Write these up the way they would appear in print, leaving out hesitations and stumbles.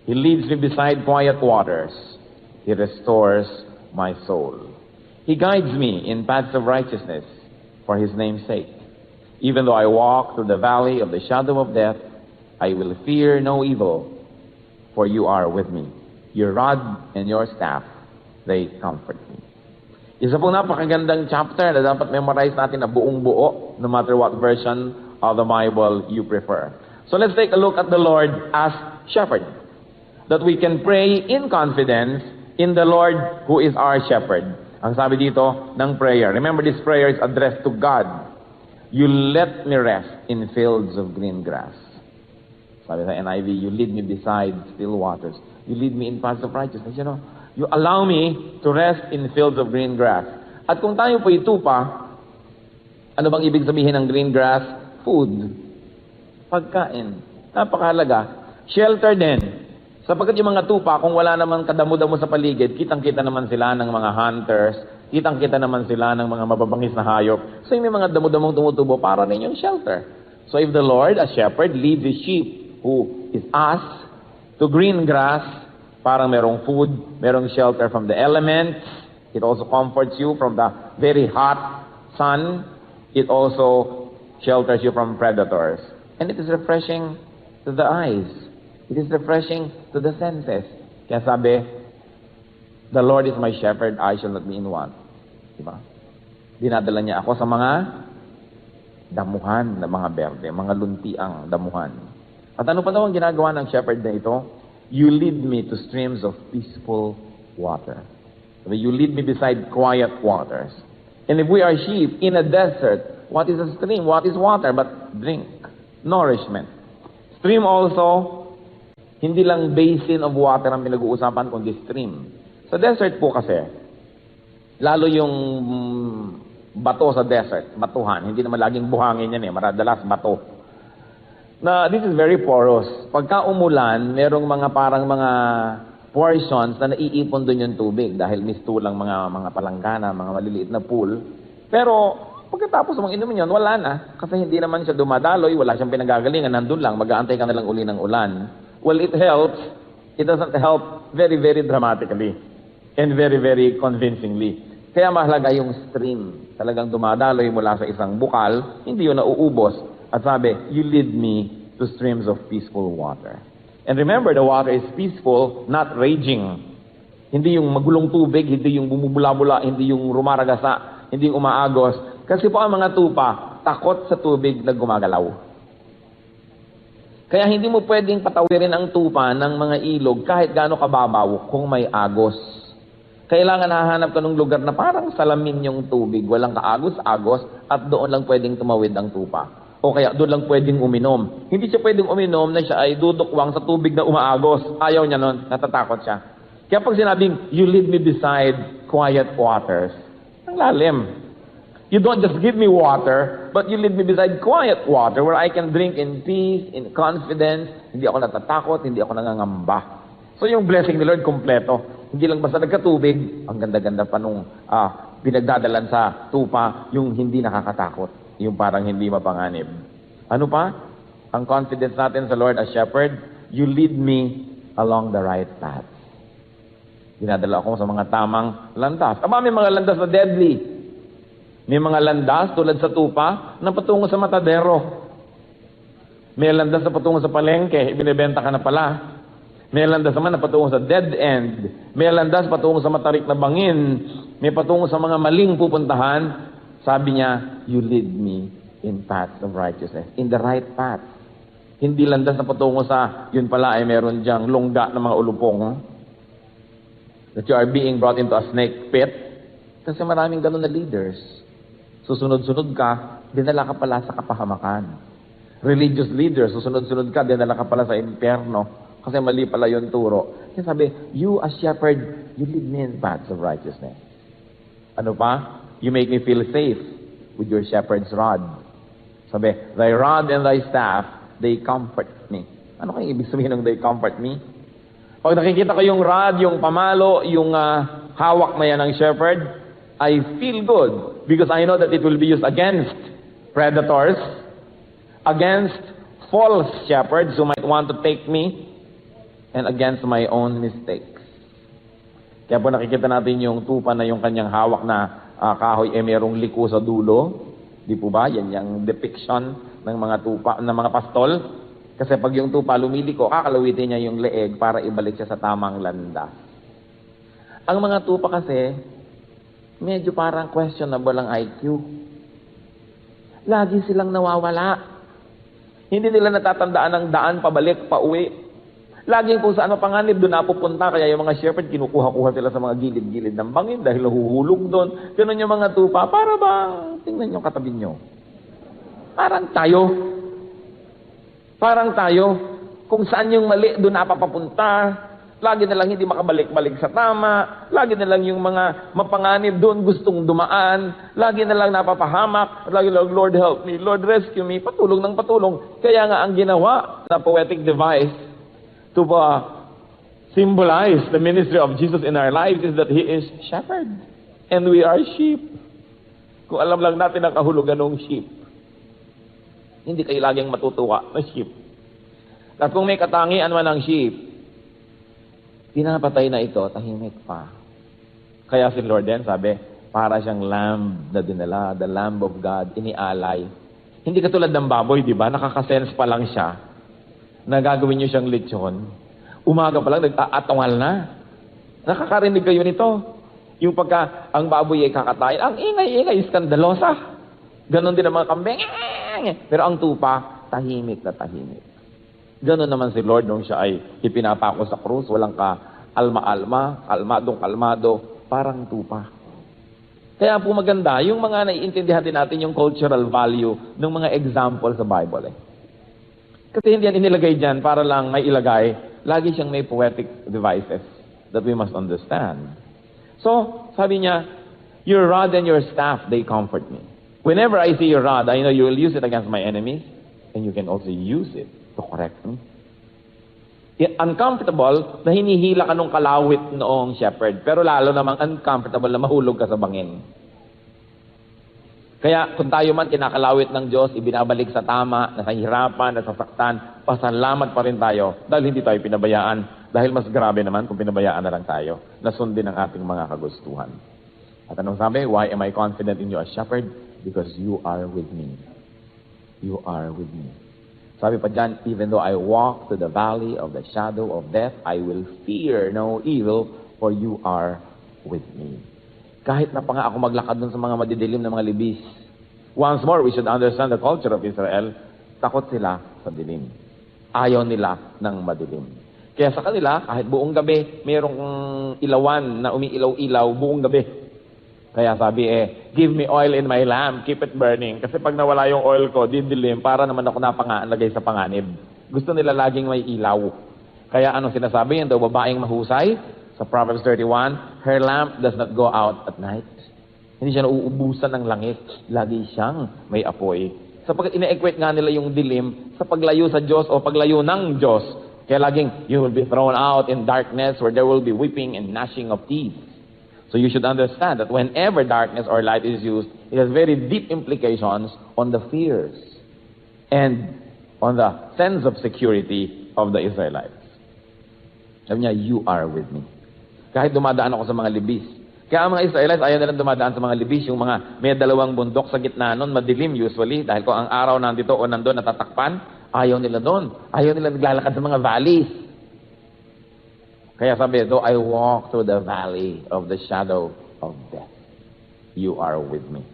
He leads me beside quiet waters. He restores my soul. He guides me in paths of righteousness for His name's sake. Even though I walk through the valley of the shadow of death, I will fear no evil, for You are with me. Your rod and Your staff, they comfort me. Isa po napakagandang chapter na dapat memorize natin na buong buo, no matter what version of the Bible you prefer. So let's take a look at the Lord as shepherd. That we can pray in confidence in the Lord who is our shepherd. Ang sabi dito ng prayer. Remember, this prayer is addressed to God. You let me rest in fields of green grass. Sabi sa NIV, you lead me beside still waters. You lead me in paths of righteousness. You know, you allow me to rest in fields of green grass. At kung tayo po itupa, ano bang ibig sabihin ng green grass? Food. Pagkain. Napakahalaga. Shelter din. Sapagkat yung mga tupa, kung wala naman kadamo-damo sa paligid, kitang-kita naman sila ng mga hunters, kitang-kita naman sila ng mga mababangis na hayop. So yung may mga damo-damong tumutubo, para rin yung shelter. So if the Lord, as shepherd, leads His sheep, who is us, to green grass, parang merong food, merong shelter from the elements. It also comforts you from the very hot sun. It also shelters you from predators. And it is refreshing to the eyes. It is refreshing to the senses. Kaya sabi, the Lord is my shepherd, I shall not be in want. Diba? Dinadala niya ako sa mga damuhan na mga berde, mga luntiang damuhan. At ano pa daw ang ginagawa ng shepherd na ito? You lead me to streams of peaceful water. You lead me beside quiet waters. And if we are sheep in a desert, what is a stream? What is water? But drink, nourishment. Stream also, hindi lang basin of water ang pinag-uusapan, kundi stream. Sa desert po kasi, lalo yung bato sa desert, batuhan, hindi naman laging buhangin yan maradalas bato. Na this is very porous. Pagka umulan, merong mga parang mga portions na naiipon doon yung tubig dahil mistulang mga palanggana, mga maliliit na pool. Pero pagkatapos mong inumin yun, wala na. Kasi hindi naman siya dumadaloy, wala siyang pinagagalingan, nandun lang, mag-aantay ka na lang uli ng ulan. Well, it helps. It doesn't help very, very dramatically and very, very convincingly. Kaya mahalaga yung stream. Talagang dumadaloy mula sa isang bukal, hindi yun nauubos. At sabi, you lead me to streams of peaceful water. And remember, the water is peaceful, not raging. Hindi yung magulong tubig, hindi yung bumubula-bula, hindi yung rumaragasa, hindi yung umaagos. Kasi po ang mga tupa, takot sa tubig na gumagalaw. Kaya hindi mo pwedeng patawirin ang tupa ng mga ilog kahit gaano kababaw kung may agos. Kailangan hahanap ka ng lugar na parang salamin yung tubig, walang kaagos-agos, at doon lang pwedeng tumawid ang tupa. O kaya doon lang pwedeng uminom. Hindi siya pwedeng uminom na siya ay dudukwang sa tubig na umaagos. Ayaw niya nun, natatakot siya. Kaya pag sinabing, you lead me beside quiet waters, ang lalim. You don't just give me water, but you lead me beside quiet water where I can drink in peace, in confidence. Hindi ako natatakot, hindi ako nangangamba. So yung blessing ni Lord, kompleto. Hindi lang basta nagkatubig, ang ganda-ganda pa nung pinagdadalan sa tupa, yung hindi nakakatakot, yung parang hindi mapanganib. Ano pa? Ang confidence natin sa Lord as shepherd, you lead me along the right path. Dinadala ako sa mga tamang landas. May mga landas na deadly. May mga landas tulad sa tupa na patungo sa matadero. May landas na patungo sa palengke, ibinebenta ka na pala. May landas naman na patungo sa dead end. May landas patungo sa matarik na bangin. May patungo sa mga maling pupuntahan. Sabi niya, you lead me in paths of righteousness. In the right path. Hindi landas na patungo sa, yun pala ay meron diyang lungga ng mga ulupong. That you are being brought into a snake pit. Kasi maraming ganun na leaders. Susunod-sunod ka, dinala ka pala sa kapahamakan. Religious leaders, susunod-sunod ka, dinala ka pala sa impyerno. Kasi mali pala yung turo. Kaya sabi, you as shepherd, you lead me in paths of righteousness. Ano pa? You make me feel safe with your shepherd's rod. Sabi, thy rod and thy staff, they comfort me. Ano kaya ibig sabihin ng they comfort me? Pag nakikita ko yung rod, yung pamalo, yung hawak na yan ng shepherd, I feel good because I know that it will be used against predators, against false shepherds who might want to take me. and against my own mistakes. Kaya po nakikita natin yung tupa na yung kanyang hawak na kahoy merong liko sa dulo. Di po ba? Yan yung depiction ng mga tupa, ng mga pastol. Kasi pag yung tupa lumiliko, kakalawitin niya yung leeg para ibalik siya sa tamang landas. Ang mga tupa kasi, medyo parang questionable ang IQ. Lagi silang nawawala. Hindi nila natatandaan ang daan pabalik, pauwi. Laging kung saan mapanganib, doon napupunta. Kaya yung mga shepherd, kinukuha-kuha sila sa mga gilid-gilid ng bangin dahil nahuhulog doon. Ganun yung mga tupa. Para bang, tingnan yung katabi nyo. Parang tayo. Parang tayo. Kung saan yung mali, doon napapapunta. Lagi na lang hindi makabalik-balik sa tama. Lagi na lang yung mga mapanganib doon gustong dumaan. Lagi na lang napapahamak. Lagi na lang, Lord help me, Lord rescue me. Patulong ng patulong. Kaya nga ang ginawa na poetic device to symbolize the ministry of Jesus in our lives is that He is shepherd. And we are sheep. Kung alam lang natin ang kahulugan ng sheep, hindi kayo laging matutuwa na sheep. At kung may katangian man ng sheep, pinapatay na ito, tahimik pa. Kaya si Lord din sabi, para siyang lamb na dinala, the Lamb of God, inialay. Hindi katulad ng baboy, di ba? Nakakasense pa lang siya na gagawin niyo siyang lechon. Umaga pa lang, nag-aatungal na. Nakakarinig kayo nito. Yung pagka ang baboy ay kakatayin, ang ingay-ingay, skandalosa. Ganon din ang mga kambing. Pero ang tupa, tahimik na tahimik. Ganon naman si Lord nung siya ay ipinapako sa krus, walang ka-alma-alma, kalmadong-kalmado, parang tupa. Kaya po maganda, yung mga naiintindihan din natin yung cultural value ng mga example sa Bible. Kasi hindi yan inilagay dyan para lang may ilagay. Lagi siyang may poetic devices that we must understand. So, sabi niya, your rod and your staff, they comfort me. Whenever I see your rod, I know you will use it against my enemies, and you can also use it to correct me. Uncomfortable na hinihila ka nung kalawit noong shepherd, pero lalo namang uncomfortable na mahulog ka sa bangin. Kaya kung tayo man kinakalawit ng Diyos, ibinabalik sa tama, nasahirapan, nasasaktan, pasalamat pa rin tayo dahil hindi tayo pinabayaan. Dahil mas grabe naman kung pinabayaan na lang tayo na sundin ang ating mga kagustuhan. At anong sabi? Why am I confident in you as shepherd? Because you are with me. You are with me. Sabi pa dyan, even though I walk to the valley of the shadow of death, I will fear no evil, for you are with me. Kahit na pa nga ako maglakad dun sa mga madidilim na mga libis. Once more, we should understand the culture of Israel. Takot sila sa dilim. Ayaw nila ng madilim. Kaya sa kanila, kahit buong gabi, mayroong ilawan na umiilaw-ilaw buong gabi. Kaya sabi give me oil in my lamp, keep it burning. Kasi pag nawala yung oil ko, didilim, para naman ako napangalagay sa panganib. Gusto nila laging may ilaw. Kaya ano sinasabi yan daw, babaeng mahusay? Sa Proverbs 31, her lamp does not go out at night. Hindi siya nauubusan ng langit. Lagi siyang may apoy. Sapagkat ina-equate nga nila yung dilim sa paglayo sa Diyos o paglayo ng Diyos. Kaya laging, you will be thrown out in darkness where there will be weeping and gnashing of teeth. So you should understand that whenever darkness or light is used, it has very deep implications on the fears and on the sense of security of the Israelites. Sabi niya, you are with me. Kahit dumadaan ako sa mga libis. Kaya ang mga Israelites, ayaw nilang dumadaan sa mga libis. Yung mga may dalawang bundok sa gitna nun, madilim usually. Dahil kung ang araw nandito o nandun natatakpan, ayaw nila doon. Ayaw nila naglalakad sa mga valleys. Kaya sabi, though I walk through the valley of the shadow of death, you are with me.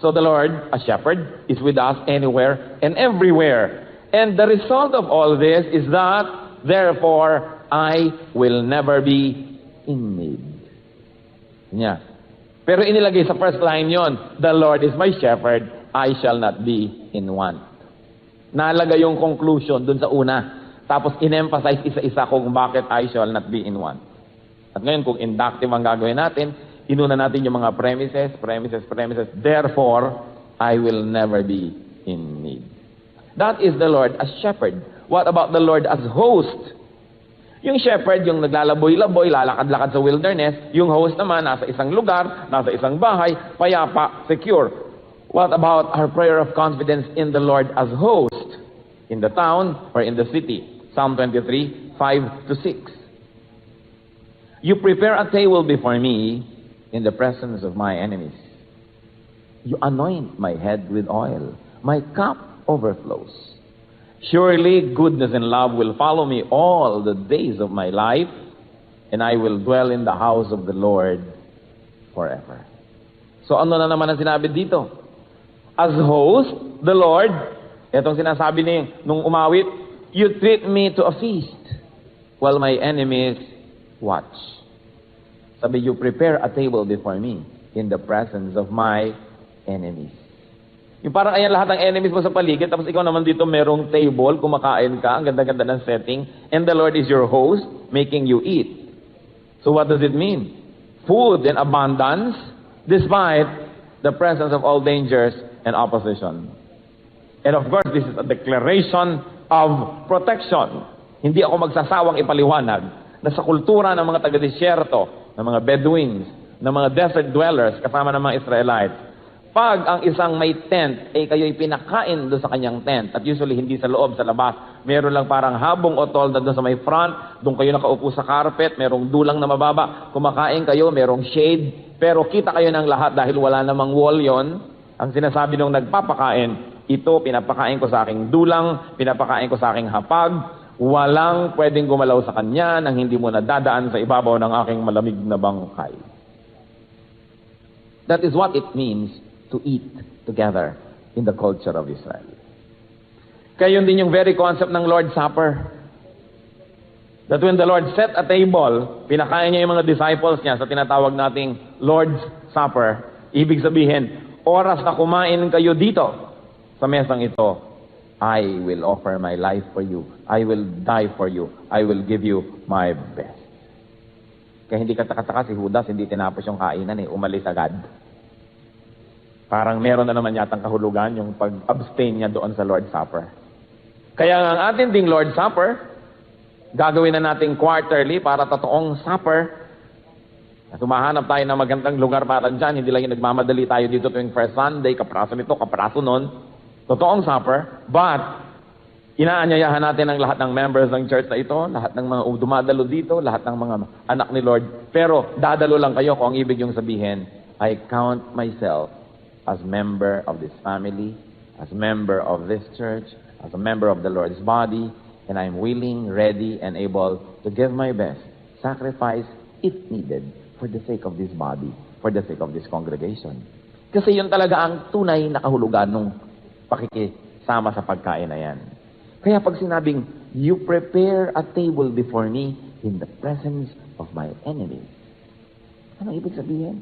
So the Lord, a shepherd, is with us anywhere and everywhere. And the result of all this is that, therefore, I will never be in need. Yeah. Pero inilagay sa first line yon, the Lord is my shepherd, I shall not be in want. Nalagay yung conclusion dun sa una. Tapos in-emphasize isa-isa kung bakit I shall not be in want. At ngayon, kung inductive ang gagawin natin, inuna natin yung mga premises. Therefore, I will never be in need. That is the Lord as shepherd. What about the Lord as host? Yung shepherd, yung naglalaboy-laboy, lalakad-lakad sa wilderness. Yung host naman, nasa isang lugar, nasa isang bahay, payapa, secure. What about our prayer of confidence in the Lord as host? In the town or in the city? Psalm 23, 5 to 6. You prepare a table before me in the presence of my enemies. You anoint my head with oil. My cup overflows. Surely goodness and love will follow me all the days of my life, and I will dwell in the house of the Lord forever. So ano na naman ang sinabi dito? As host, the Lord, itong sinasabi ni nung umawit, you treat me to a feast while my enemies watch. Sabi, you prepare a table before me in the presence of my enemies. Yung parang ayan lahat ng enemies mo sa paligid, tapos ikaw naman dito merong table, kumakain ka, ang ganda-ganda ng setting, and the Lord is your host, making you eat. So what does it mean? Food in abundance, despite the presence of all dangers and opposition. And of course, this is a declaration of protection. Hindi ako magsasawang ipaliwanag na sa kultura ng mga taga-desyerto, ng mga Bedouins, ng mga desert dwellers, kasama ng mga Israelites, pag ang isang may tent, kayo'y pinakain doon sa kanyang tent, at usually hindi sa loob, sa labas, meron lang parang habong o tolda doon sa may front, doon kayo nakaupo sa carpet, merong dulang na mababa, kumakain kayo, merong shade, pero kita kayo ng lahat dahil wala namang wall yon. Ang sinasabi nung nagpapakain, ito pinapakain ko sa aking dulang, pinapakain ko sa aking hapag, walang pwedeng gumalaw sa kanya nang hindi mo nadadaan sa ibabaw ng aking malamig na bangkay. That is what it means to eat together in the culture of Israel. Kaya yun din yung very concept ng Lord's Supper. That when the Lord set a table, pinakain niya yung mga disciples niya sa tinatawag nating Lord's Supper. Ibig sabihin, oras na kumain kayo dito sa mesang ito, I will offer my life for you. I will die for you. I will give you my best. Kaya hindi kataka-taka si Judas, hindi tinapos yung kainan umalis agad. Parang meron na naman yatang kahulugan yung pag-abstain niya doon sa Lord's Supper. Kaya ang atin ding Lord's Supper, gagawin na natin quarterly para totoong supper. At tumahanap tayo ng magandang lugar para dyan. Hindi lang yung nagmamadali tayo dito tuwing first Sunday, kapraso nito, kapraso nun. Totoong supper. But, inaanyayahan natin ang lahat ng members ng church na ito, lahat ng mga dumadalo dito, lahat ng mga anak ni Lord. Pero, dadalo lang kayo kung ang ibig yung sabihin, I count myself as member of this family, as member of this church, as a member of the Lord's body, and I'm willing, ready, and able to give my best, sacrifice if needed, for the sake of this body, for the sake of this congregation. Kasi yun talaga ang tunay na kahulugan ng pakikisama sa pagkain na yan. Kaya pag sinabing, you prepare a table before me in the presence of my enemies. Ano ibig sabihin?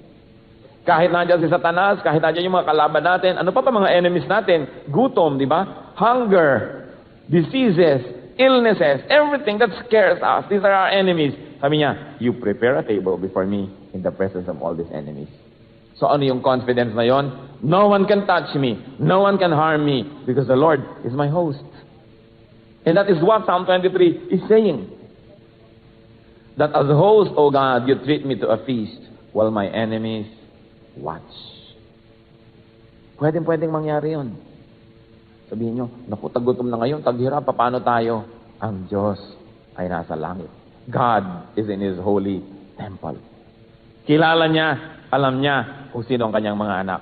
Kahit nandiyan si Satanas, kahit nandiyan yung mga kalaban natin, ano pa mga enemies natin? Gutom, di ba? Hunger, diseases, illnesses, everything that scares us. These are our enemies. Sabi niya, you prepare a table before me in the presence of all these enemies. So ano yung confidence na yon? No one can touch me. No one can harm me because the Lord is my host. And that is what Psalm 23 is saying. That as a host, O God, you treat me to a feast while my enemies watch. Pwedeng mangyari yun. Sabihin nyo, naku, tagutom na ngayon, taghirap, paano tayo? Ang Diyos ay nasa langit. God is in His holy temple. Kilala niya, alam niya kung sino ang kanyang mga anak.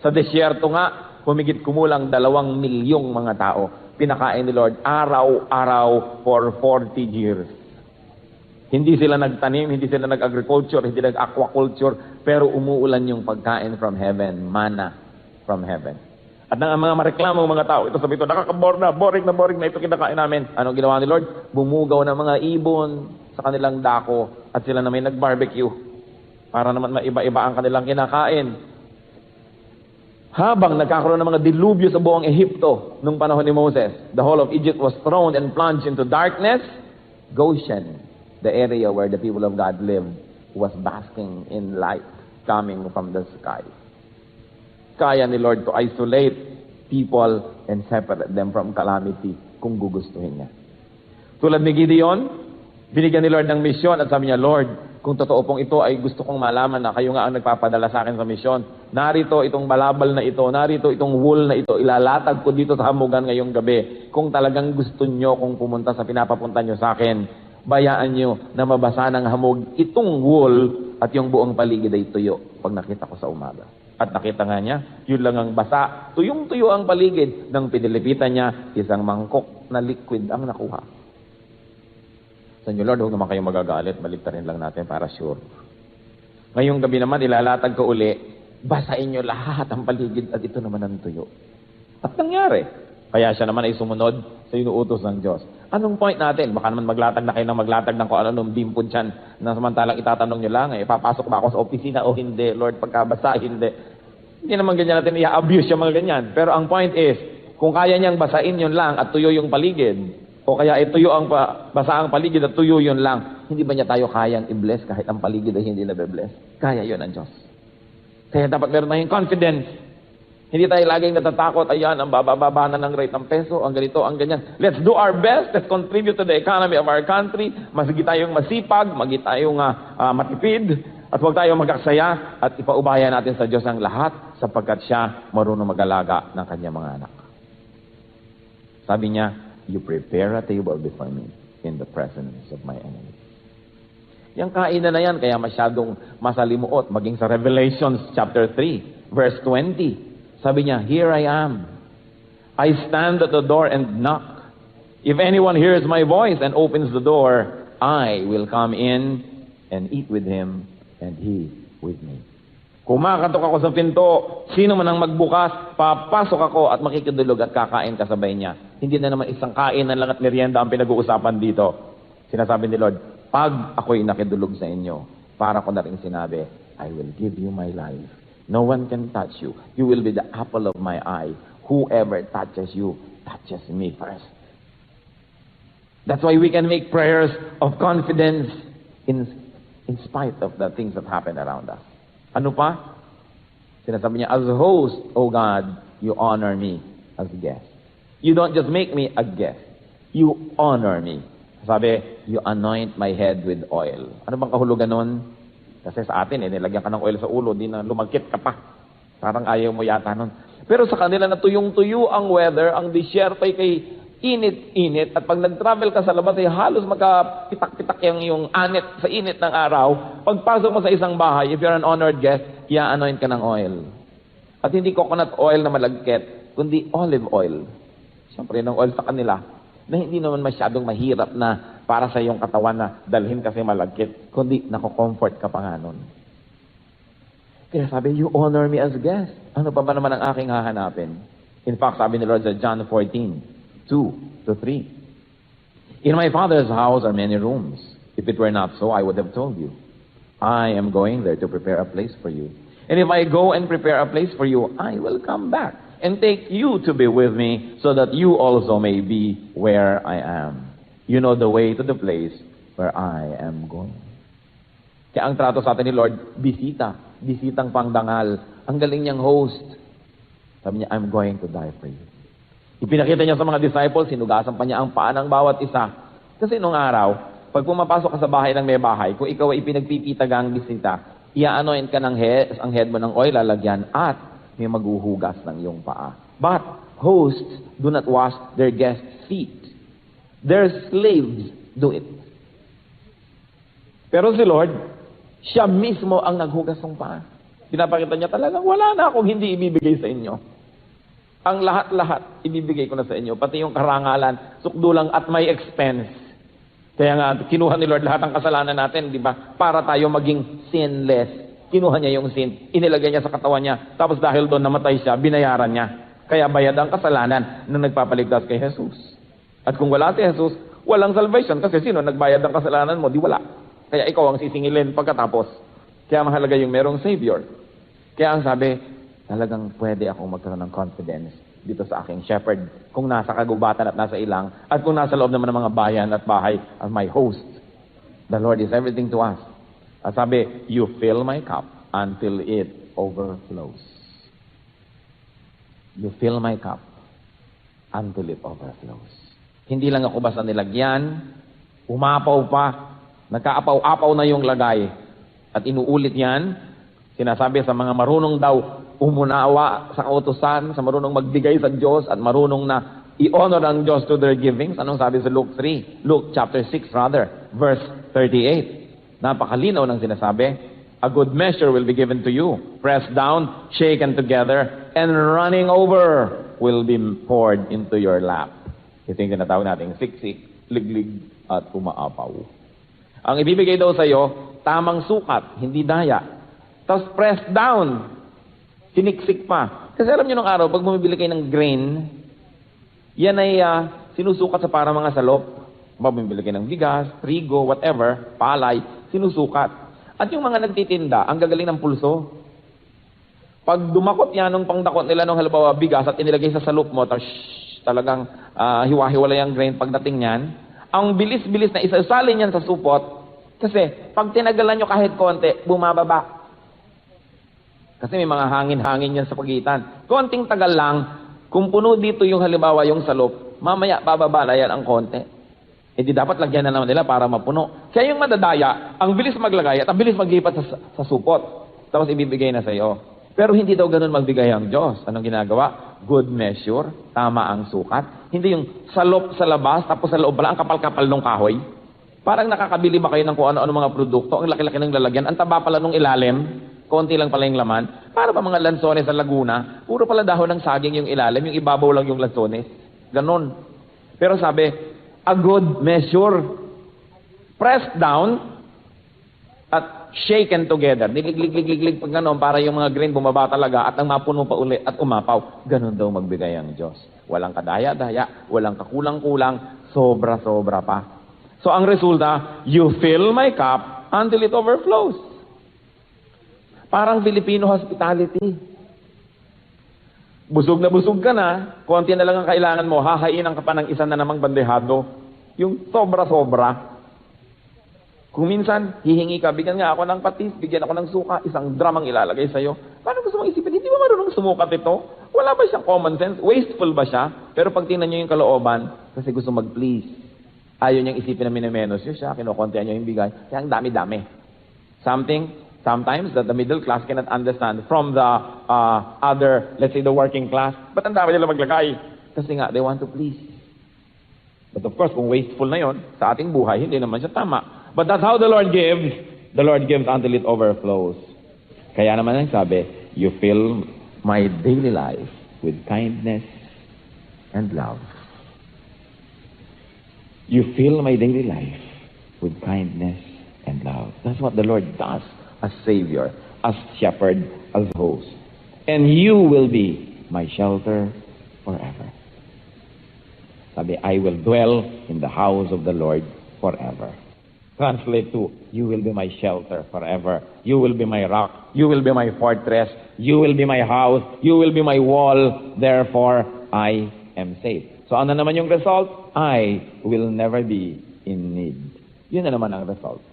Sa desyerto nga, humigit kumulang 2 milyong mga tao. Pinakain ni Lord araw-araw for 40 years. Hindi sila nagtanim, hindi sila nag-agriculture, hindi nag-aquaculture, pero umuulan yung pagkain from heaven, manna from heaven. At ang mga mareklamo mga tao, ito sabi ito, nakakabor na, boring na ito kinakain namin. Anong ginawa ni Lord? Bumugaw ng mga ibon sa kanilang dako at sila na may nag-barbecue para naman maiba-iba ang kanilang kinakain. Habang nagkakaroon ng mga dilubyo sa buong Ehipto nung panahon ni Moses, the whole of Egypt was thrown and plunged into darkness. Goshen, the area where the people of God lived, was basking in light coming from the sky. Kaya ni Lord to isolate people and separate them from calamity kung gugustuhin niya. Tulad ni Gideon, binigyan ni Lord ng misyon at sabi niya, Lord, kung totoo pong ito ay gusto kong malaman na kayo nga ang nagpapadala sa akin sa misyon. Narito itong balabal na ito, narito itong wool na ito, ilalatag ko dito sa hamugan ngayong gabi. Kung talagang gusto nyo kung pumunta sa pinapapunta nyo sa akin, bayaan nyo na mabasa ng hamog itong wool at yung buong paligid ay tuyo pag nakita ko sa umaga. At nakita nga niya, yun lang ang basa, tuyong-tuyo ang paligid. Nang pinilipitan niya, isang mangkok na liquid ang nakuha. Sa inyo, Lord, huwag naman kayong magagalit, baliktarin lang natin para sure. Ngayong gabi naman, ilalatag ko uli, basain nyo lahat ang paligid at ito naman ang tuyo. At nangyari. Kaya siya naman ay sumunod sa inuutos ng Diyos. Anong point natin? Baka naman maglatag na kayo ng maglatag ng kung ano nung bimpun siyan na samantalang itatanong nyo lang, papasok ba ako sa opisina o hindi? Lord, pagkabasa, hindi. Hindi naman ganyan natin i-abuse yung mga ganyan. Pero ang point is, kung kaya niyang basain yun lang at tuyo yung paligid, o kaya ituyo ang basa ang paligid at tuyo yun lang, hindi ba niya tayo kayang i-bless kahit ang paligid ay hindi nabe-bless? Kaya yun ang Diyos. Kaya dapat meron tayong confidence. Hindi tayo laging natatakot, ayan, ang bababa na ng rate ng peso, ang ganito, ang ganyan. Let's do our best. Let's contribute to the economy of our country. Masigi tayong masipag, magi tayong matipid, at huwag tayong magaksaya, at ipaubaya natin sa Diyos ang lahat, sapagkat siya marunong mag-alaga ng kanyang mga anak. Sabi niya, you prepare a table before me in the presence of my enemies. Yung kainan na yan, kaya masyadong masalimuot, maging sa Revelations chapter 3, verse 20. Sabi niya, here I am. I stand at the door and knock. If anyone hears my voice and opens the door, I will come in and eat with him and he with me. Kumakatok ako sa pinto, sino man ang magbukas, papasok ako at makikidulog at kakain kasabay niya. Hindi na naman isang kainan lang at merienda ang pinag-uusapan dito. Sinasabi ni Lord, pag ako'y nakidulog sa inyo, para ko na rin sinabi, I will give you my life. No one can touch you. You will be the apple of my eye. Whoever touches you, touches me first. That's why we can make prayers of confidence in spite of the things that happen around us. Ano pa? Sinasabi niya, as host, O God, you honor me as a guest. You don't just make me a guest. You honor me. Sabi, you anoint my head with oil. Ano bang kahulugan nun? Kasi sa atin, nilagyan ka ng oil sa ulo, di na lumagkit ka pa. Parang ayaw mo yata nun. Pero sa kanila na tuyong-tuyo ang weather, ang disyerto ay kay init-init. At pag nag-travel ka sa labas, ay halos magkapitak-pitak yung anit sa init ng araw. Pagpasok mo sa isang bahay, if you're an honored guest, i-anoint ka ng oil. At hindi coconut oil na malagkit, kundi olive oil. Siyempre, ng oil sa kanila, na hindi naman masyadong mahirap na para sa iyong katawan na dalhin kasi malagkit, kundi nako-comfort ka pa nga nun. Kaya sabi, you honor me as a guest. Ano pa ba naman ang aking hahanapin? In fact, sabi ni Lord sa John 14:2-3, in my Father's house are many rooms. If it were not so, I would have told you. I am going there to prepare a place for you. And if I go and prepare a place for you, I will come back and take you to be with me, so that you also may be where I am. You know the way to the place where I am going. Kaya ang trato sa atin ni Lord, bisita. Bisitang pangdangal. Ang galing niyang host. Sabi niya, I'm going to die for you. Ipinakita niya sa mga disciples, sinugasan pa niya ang paa ng bawat isa. Kasi nung araw, pag pumapasok ka sa bahay ng may bahay, kung ikaw ay pinagpipitagang bisita, i-anoint ka ng ang head mo ng oil, lalagyan, at may maghuhugas ng iyong paa. But hosts do not wash their guests' feet. Their slaves do it. Pero si Lord, siya mismo ang naghugas ng paa. Pinapakita niya talagang wala na akong hindi ibibigay sa inyo. Ang lahat-lahat ibibigay ko na sa inyo. Pati yung karangalan, sukdulang at may expense. Kaya nga, kinuha ni Lord lahat ng kasalanan natin, di ba? Para tayo maging sinless. Kinuha niya yung sin, inilagay niya sa katawan niya, tapos dahil doon namatay siya, binayaran niya. Kaya bayad ang kasalanan na nagpapaligtas kay Jesus. At kung wala si Jesus, walang salvation. Kasi sino nagbayad ng kasalanan mo? Di wala. Kaya ikaw ang sisingilin pagkatapos. Kaya mahalaga yung merong Savior. Kaya ang sabi, talagang pwede akong magkaroon ng confidence dito sa aking shepherd. Kung nasa kagubatan at nasa ilang, at kung nasa loob naman ng mga bayan at bahay as my host. The Lord is everything to us. At sabi, you fill my cup until it overflows. You fill my cup until it overflows. Hindi lang ako basta nilagyan, umapaw pa, nagkaapaw-apaw na yung lagay. At inuulit yan, sinasabi sa mga marunong daw umunawa sa kautusan, sa marunong magbigay sa Diyos, at marunong na i-honor ang Diyos to their givings. Anong sabi sa Luke 3? Luke chapter 6 rather, verse 38. Napakalinaw ng sinasabi. A good measure will be given to you. Pressed down, shaken together, and running over will be poured into your lap. Ito yung tinatawag natin, siksik, liglig, at umaapaw. Ang ibibigay daw sa iyo, tamang sukat, hindi daya. Tapos pressed down, siniksik pa. Kasi alam niyo nung araw, pag bumibili kayo ng grain, yan ay sinusukat sa para mga salop. Bumibili kayo ng bigas, trigo, whatever, palay, sinusukat. At yung mga nagtitinda, ang gagaling ng pulso. Pag dumakot yan nung pangdakot nila nung halimbawa bigas at inilagay sa salop mo, talagang hiwa-hiwalay ang grain pagdating niyan, ang bilis-bilis na isasalin yan sa supot, kasi pag tinagalan nyo kahit konti, bumababa. Kasi may mga hangin-hangin yan sa pagitan. Konting tagal lang, kung puno dito yung halimbawa yung salop, mamaya bababa na yan ang konti. E di dapat lagyan na naman nila para mapuno. Kaya yung madadaya, ang bilis maglagay at ang bilis maglipat sa supot. Tapos ibibigay na sa iyo. Pero hindi daw ganun magbigay ang Diyos. Anong ginagawa? Good measure, tama ang sukat. Hindi yung salop sa labas, tapos sa loob pala, ang kapal-kapal ng kahoy. Parang nakakabili ba kayo ng kung ano-ano mga produkto, ang laki-laki ng lalagyan, ang taba pala nung ilalim, konti lang pala yung laman. Para ba mga lansones sa Laguna, puro pala dahon ng saging yung ilalim, yung ibabaw lang yung lansones. Ganon. Pero sabi, a good measure, pressed down, at shaken together. Niliglig pag gano'n, para yung mga grain bumaba talaga at ang mapuno pa uli at umapaw. Ganon daw magbigay ang Diyos. Walang kadaya-daya, walang kakulang-kulang, sobra-sobra pa. So ang resulta, you fill my cup until it overflows. Parang Filipino hospitality. Busog na busog ka na, konti na lang ang kailangan mo, hahainan ka pa ng isa na namang bandehado. Yung sobra-sobra. Kung minsan, hihingi ka, bigyan nga ako ng patis, bigyan ako ng suka, isang drum ang ilalagay sa'yo. Paano gusto mong isipin? Hindi ba marunong sumukat ito? Wala ba siyang common sense? Wasteful ba siya? Pero pag tingnan nyo yung kalooban, kasi gusto mag-please. Ayaw niyang isipin na minamenos nyo siya, kinukontihan nyo yung bigay. Kaya ang dami-dami. Sometimes that the middle class cannot understand from the other, let's say the working class. Ba't ang dami nila maglagay? Kasi nga, they want to please. But of course, kung wasteful na yon sa ating buhay, hindi naman siya tama. But that's how the Lord gives. The Lord gives until it overflows. Kaya naman ang sabi, you fill my daily life with kindness and love. You fill my daily life with kindness and love. That's what the Lord does as Savior, as Shepherd, as host. And you will be my shelter forever. Sabi, I will dwell in the house of the Lord forever. Translate to, you will be my shelter forever. You will be my rock. You will be my fortress. You will be my house. You will be my wall. Therefore, I am safe. So ano naman yung result? I will never be in need. Yun na naman ang result.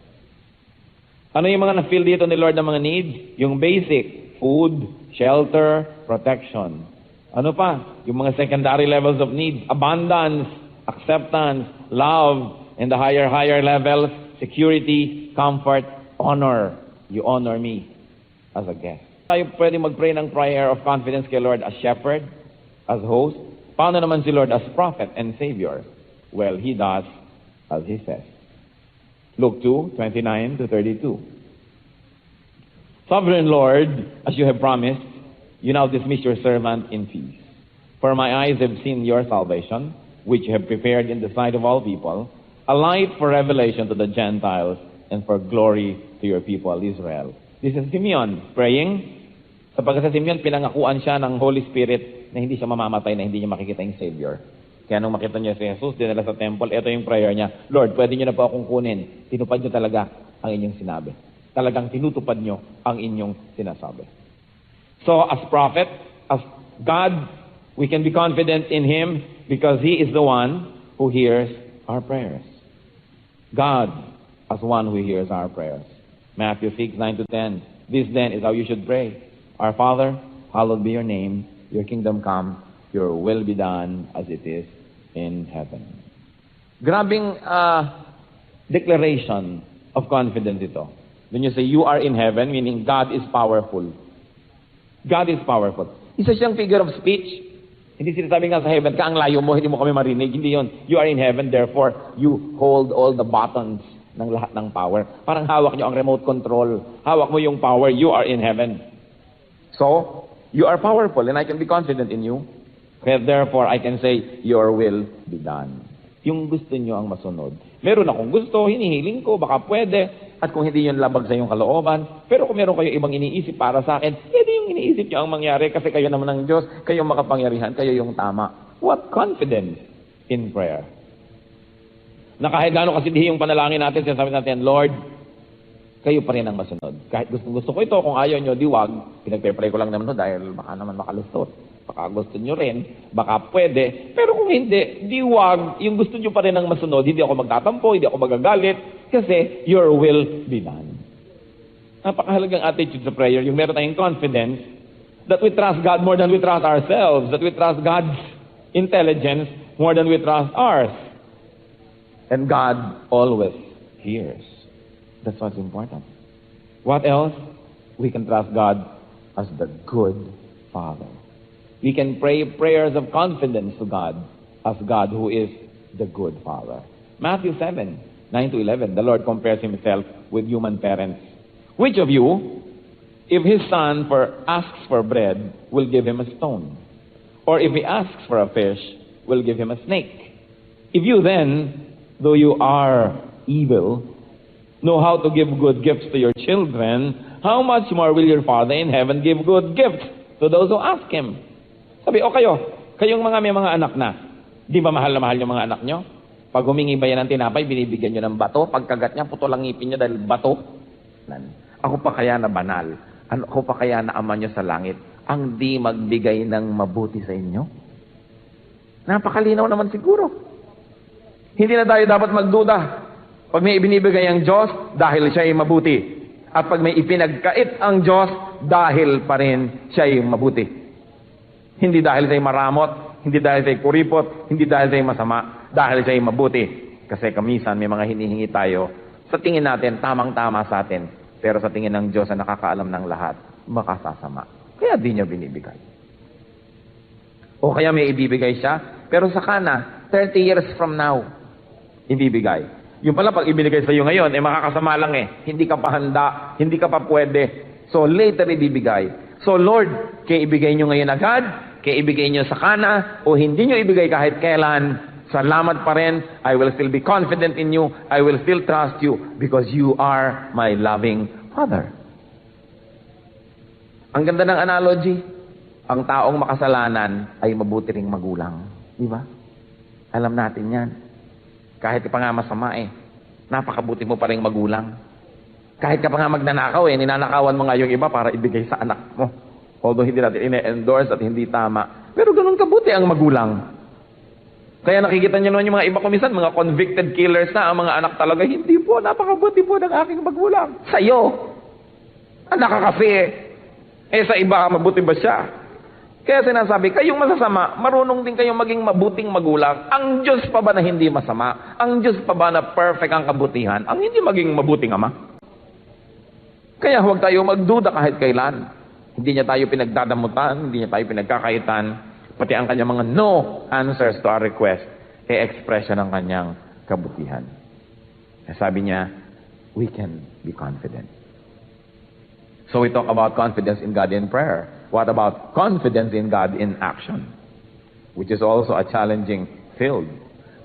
Ano yung mga na-fill dito ni Lord ng mga needs? Yung basic, food, shelter, protection. Ano pa? Yung mga secondary levels of needs, abundance, acceptance, love, and the higher levels, security, comfort, honor. You honor me as a guest. Tayo pwede mag-pray ng prayer of confidence kay Lord as shepherd, as host. Paano naman si Lord as prophet and savior? Well, He does as He says. Luke 2:29-32. Sovereign Lord, as you have promised, you now dismiss your servant in peace. For my eyes have seen your salvation, which you have prepared in the sight of all people, a light for revelation to the Gentiles and for glory to your people, Israel. This is Simeon praying. Sapagkat sa Simeon, pinangakuan siya ng Holy Spirit na hindi siya mamamatay, na hindi niya makikita yung Savior. Kaya nung makita niya si Jesus, dinala sa temple, ito yung prayer niya, Lord, pwede niyo na po akong kunin. Tinupad niyo talaga ang inyong sinabi. Talagang tinutupad niyo ang inyong sinasabi. So, as prophet, as God, we can be confident in Him because He is the one who hears our prayers. God as one who hears our prayers. Matthew 6:9-10. This then is how you should pray. Our Father, hallowed be your name. Your kingdom come. Your will be done as it is in heaven. Grabing declaration of confidence ito. When you say you are in heaven, meaning God is powerful. God is powerful. Isa siyang figure of speech. Hindi sinasabi nga sa heaven, ka ang layo mo, hindi mo kami marinig. Hindi yun. You are in heaven, therefore, you hold all the buttons ng lahat ng power. Parang hawak nyo ang remote control. Hawak mo yung power, you are in heaven. So, you are powerful and I can be confident in you. Kaya therefore, I can say, your will be done. Yung gusto nyo ang masunod. Meron akong gusto, hinihiling ko, baka pwede. At kung hindi yun labag sa iyong kalooban, pero kung meron kayo ibang iniisip para sa akin, hindi yung iniisip nyo ang mangyari kasi kayo naman ng Diyos, kayo makapangyarihan, kayo yung tama. What confidence in prayer? Na kahit gaano kasidihi yung panalangin natin, sinasabi natin, Lord, kayo pa rin ang masunod. Kahit gusto ko ito, kung ayaw nyo, diwag. Pinagpe-pray ko lang naman ito dahil baka naman makalustot. Baka gusto nyo rin, baka pwede. Pero kung hindi, diwag, yung gusto nyo pa rin ang masunod, hindi ako magtatampo, hindi ako magagalit, kasi your will be done. Napakahalagang attitude sa prayer, yung meron tayong confidence that we trust God more than we trust ourselves, that we trust God's intelligence more than we trust ours. And God always hears. That's what's important. What else? We can trust God as the good Father. We can pray prayers of confidence to God as God who is the good Father. Matthew 7, 9-11, the Lord compares himself with human parents. Which of you, if his son asks for bread, will give him a stone? Or if he asks for a fish, will give him a snake? If you then, though you are evil, know how to give good gifts to your children, how much more will your Father in heaven give good gifts to those who ask Him? Sabi, kayong mga may mga anak na, di ba mahal na mahal yung mga anak nyo? Pag humingi ba yan ng tinapay, binibigyan nyo ng bato? Pagkagat niya, putol ang ngipin nyo dahil bato? Ako pa kaya na banal? Ako pa kaya na ama nyo sa langit? Ang di magbigay ng mabuti sa inyo? Napakalinaw naman siguro. Hindi na tayo dapat magduda. Pag may ibinibigay ang Diyos, dahil siya ay mabuti. At pag may ipinagkait ang Diyos, dahil pa rin siya ay mabuti. Hindi dahil siya ay maramot, hindi dahil siya ay kuripot, hindi dahil siya ay masama, dahil siya ay mabuti. Kasi kamisan may mga hinihingi tayo. Sa tingin natin, tamang-tama sa atin. Pero sa tingin ng Diyos na nakakaalam ng lahat, makasasama. Kaya di niya binibigay. O kaya may ibibigay siya, pero sa kana, 30 years from now, ibibigay. Yung pala, pag ibinigay sa iyo ngayon, makakasama lang Hindi ka pa handa, hindi ka pa pwede. So, later ibibigay. So, Lord, kaya ibigay nyo ngayon agad, kaya ibigay nyo sa kana, o hindi nyo ibigay kahit kailan, salamat pa rin, I will still be confident in you, I will still trust you, because you are my loving Father. Ang ganda ng analogy, ang taong makasalanan ay mabuti ring magulang. Di ba? Alam natin yan. Kahit pa nga masama napakabuti mo pa rin magulang. Kahit ka pa nga magnanakaw ninanakawan mo nga yung iba para ibigay sa anak mo. Although hindi natin ine-endorse at hindi tama. Pero ganun kabuti ang magulang. Kaya nakikita niyo naman yung mga iba kumisan, mga convicted killers na ang mga anak talaga. Hindi po, napakabuti po ng aking magulang. Sa'yo. Anak ka kasi sa iba, mabuti ba siya? Kaya sinasabi, kayong masasama, marunong din kayong maging mabuting magulang. Ang Diyos pa ba na hindi masama? Ang Diyos pa ba na perfect ang kabutihan? Ang hindi maging mabuting ama? Kaya huwag tayo magduda kahit kailan. Hindi niya tayo pinagdadamutan, hindi niya tayo pinagkakaitan. Pati ang kanyang mga no answers to our request, expression ng kanyang kabutihan. Sabi niya, we can be confident. So we talk about confidence in God in prayer. What about confidence in God in action? Which is also a challenging field.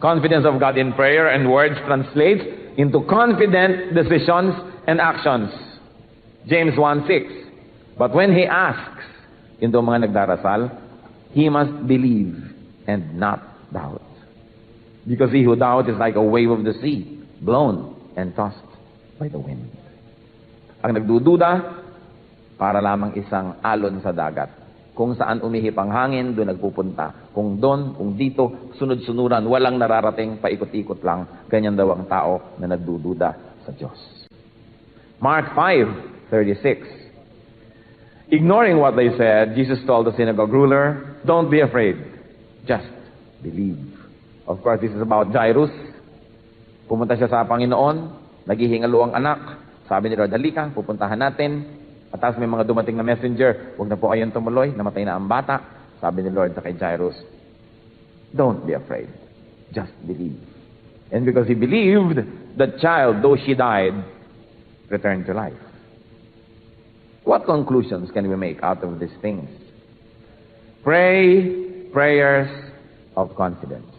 Confidence of God in prayer and words translates into confident decisions and actions. James 1:6. But when he asks, into mga nagdarasal, he must believe and not doubt. Because he who doubts is like a wave of the sea, blown and tossed by the wind. Ang nagdududa, para lamang isang alon sa dagat. Kung saan umihip ang hangin, doon nagpupunta. Kung doon, kung dito, sunod-sunuran, walang nararating, paikot-ikot lang. Ganyan daw ang tao na nagdududa sa Diyos. Mark 5:36. Ignoring what they said, Jesus told the synagogue ruler, don't be afraid, just believe. Of course, this is about Jairus. Pumunta siya sa Panginoon, naghihingalo ang anak. Sabi ni Lord, halika, pupuntahan natin. At tapos may mga dumating na messenger, huwag na po kayong tumuloy, namatay na ang bata. Sabi ni Lord sa kay Jairus, don't be afraid, just believe. And because he believed, the child, though she died, returned to life. What conclusions can we make out of these things? Pray prayers of confidence.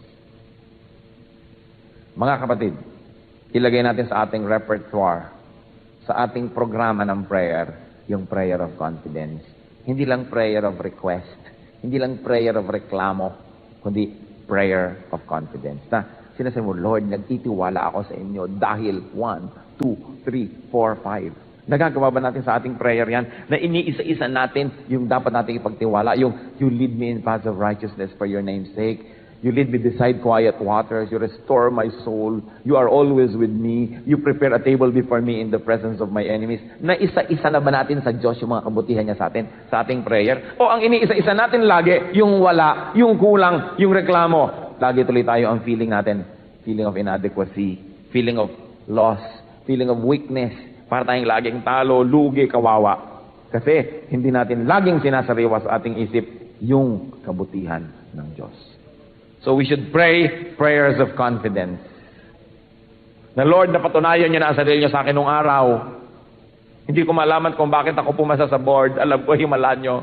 Mga kapatid, ilagay natin sa ating repertoire, sa ating programa ng prayer, yung prayer of confidence. Hindi lang prayer of request, hindi lang prayer of reklamo, kundi prayer of confidence. Na sinasabi mo, Lord, nagtitiwala ako sa inyo dahil 1, 2, 3, 4, 5. Nagagawa ba natin sa ating prayer yan? Na iniisa-isa natin yung dapat nating ipagtiwala. Yung, you lead me in paths of righteousness for your name's sake. You lead me beside quiet waters. You restore my soul. You are always with me. You prepare a table before me in the presence of my enemies. Na isa-isa na ba natin sa Diyos yung mga kabutihan niya sa atin, sa ating prayer? O ang iniisa-isa natin lagi, yung wala, yung kulang, yung reklamo. Lagi tuloy tayo ang feeling natin. Feeling of inadequacy. Feeling of loss. Feeling of weakness. Para tayong laging talo, lugi, kawawa. Kasi hindi natin laging sinasariwa sa ating isip yung kabutihan ng Diyos. So we should pray prayers of confidence. Na Lord, napatunayan niyo na ang sarili niyo sa akin nung araw. Hindi ko malaman kung bakit ako pumasa sa board. Alam ko, himalaan niyo.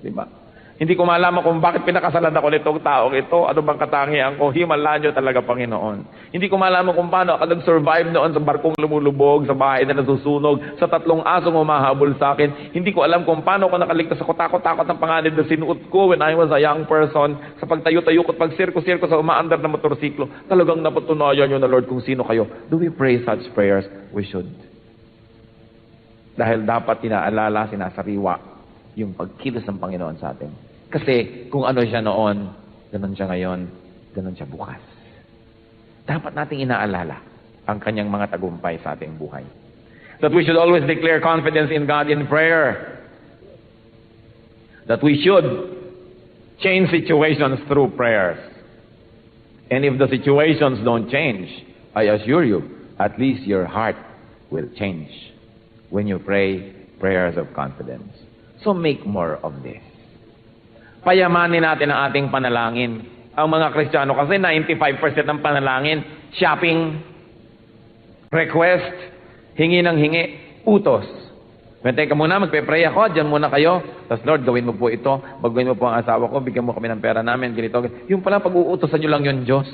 Diba? Hindi ko malaman kung bakit pinakasalan ako nitong taong ito. Ano bang katangian ko? Himalaan niyo talaga, Panginoon. Hindi ko malaman kung paano ako nag-survive noon sa barkong lumulubog, sa bahay na nasusunog, sa 3 asong humahabol sa akin. Hindi ko alam kung paano ako nakaligtas ako takot-takot ng panganib na sinuot ko when I was a young person. Sa pagtayo-tayo ko at pagsirko-sirko sa umaandar na motorsiklo. Talagang napatunayan niyo na, Lord, kung sino kayo. Do we pray such prayers? We should. Dahil dapat inaalala, sinasariwa yung pagkilos ng Panginoon sa atin. Kasi kung ano siya noon, ganun siya ngayon, ganun siya bukas. Dapat nating inaalala ang kanyang mga tagumpay sa ating buhay. That we should always declare confidence in God in prayer. That we should change situations through prayers. And if the situations don't change, I assure you, at least your heart will change when you pray prayers of confidence. So make more of this. Payamanin natin ang ating panalangin. Ang mga Kristiyano kasi 95% ng panalangin, shopping, request, hingi ng hingi, utos. Teka muna, magpe-pray ako, dyan muna kayo. Tapos Lord, gawin mo po ito, baguhin mo po ang asawa ko, bigyan mo kami ng pera namin, ganito. Yung pala, pag-uutosan nyo lang yun, Diyos.